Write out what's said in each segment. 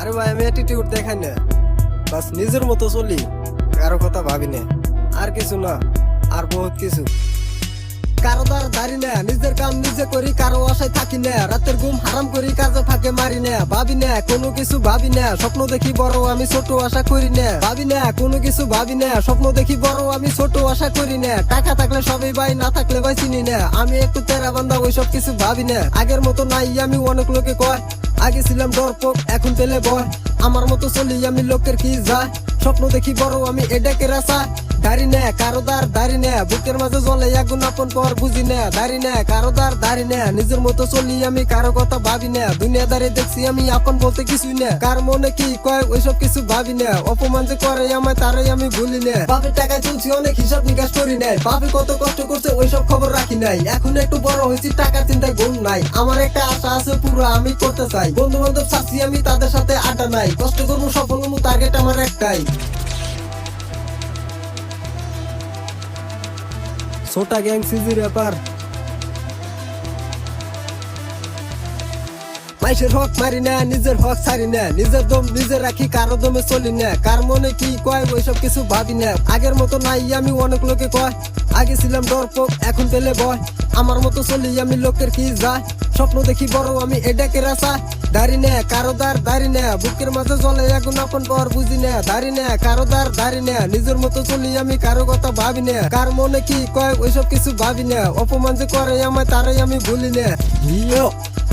আরে ভাই আমি অ্যাটিটিউড দেখাই না, বাস নিজের মতো চলি, কারো কথা ভাবি না, আর কিছু না, আর বহুত কিছু। কারো দ্বার দাঁড়ি না, নিজের কাম নিজে করি, কারো আশায় থাকি না, রাতের ঘুম হারাম করি, কাজে ফাঁকে মারি না, ভাবি না কোনো কিছু ভাবি না, স্বপ্ন দেখি বড় আমি ছোট আশা করি না, ভাবি না কোনো কিছু ভাবি না, স্বপ্ন দেখি বড় আমি ছোট আশা করি না, টাকা থাকলে সবই ভাই, না থাকলে ভাই চিনি না, আমি একটু তেরা বান্দা ওইসব কিছু ভাবি না, আগের মতো নাই আমি অনেক লোকে কয়, আগে ছিলাম ডরপোক এখন পেলে ভয়, আমার মতো চলি আমি লোকের কি যায়, স্বপ্ন দেখি বড় আমি এটাকে রাসা, দাড়ি না কারো দাড়ি না, বুকের মাঝে জ্বলে আগুন আপন পর বুঝি না, দাড়ি না কারো দাড়ি না, নিজের মতো চলি আমি কারো কথা ভাবি না, দুনিয়াদারে দেখছি আমি আপন বলতে কিছুই না, কার মনে কি কয় ওইসব কিছু ভাবি না, অপমান যে করে আমায় তারাই আমি ভুলি না, বাপের টাকায় চলছি অনেক হিসাব নিকাশ করি নাই, বাপে কত কষ্ট করছে ওইসব খবর রাখি নাই, এখন একটু বড় হয়েছি টাকার চিন্তায় ঘুম নাই, আমার একটা আশা আছে পুরো আমি করতে চাই, বন্ধু বান্ধব চাচ্ছি আমি তাদের সাথে আড্ডা নাই, কষ্ট করবো সফল হবো টার্গেট আমার একটাই। ছোটা গ্যাং সিজি রেপার, মাইসের হক মারি না, নিজের হক ছাড়ি না, নিজের দম নিজে রাখি, কারো দমে চলি না, কার মনে কি কয় ওইসব কিছু ভাবি না, আগের মতো নাই আমি অনেক লোকে কয়, আগে ছিলাম ডরপোক এখন পেলে ভয়, আমার মতো চলি আমি লোকের কি যায়, স্বপ্ন দেখি বড় আমি এটাকে রাসা, দাড়ি না কারো দাড়ি না, বুকের মাঝে জ্বলে আগুন আপন পর বুঝি না, দাড়ি না কারো দাড়ি না, নিজের মতো চলি আমি কারো কথা ভাবি না, কার মনে কি কয় ওইসব কিছু ভাবি না, অপমান যে করে আমায় তারাই আমি ভুলি না,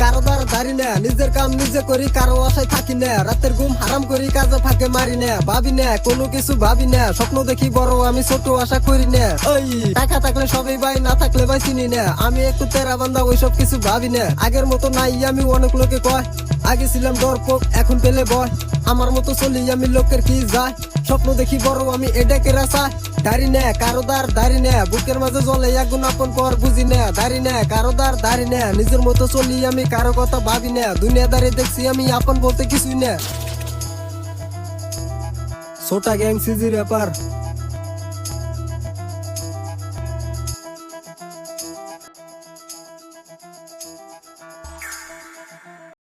কারো দাঁড়ি না, নিজের কাম নিজে করি, কারো আশায় থাকি না, রাতের ঘুম হারাম করি, কাজে ফাঁকে মারি না, ভাবি না কোনো কিছু ভাবি না, স্বপ্ন দেখি বড় আমি ছোট আশা করি না, ওই টাকা থাকলে সবই ভাই, না থাকলে ভাই চিনি না, আমি একটু তেরা বান্দা ওইসব কিছু ভাবি না, আগের মতো নাই আমি অনেক লোকে কয়, আগে ছিলাম ডরপোক এখন পেলে ভয়, আমার মতো চলি আমি লোকের কি যায়, স্বপ্ন দেখি বড় আমি এটাকে রাসা, দাড়ি না কারো দাড়ি না, বুকের মাঝে জ্বলে আগুন আপন পর বুঝি না, দাড়ি না কারো দাড়ি না, নিজের মতো চলি আমি কারো কথা ভাবি না, দুনিয়াদারে দেখছি আমি আপন বলতে কিছুই না। ছোটা গ্যাং সিজি রেপার।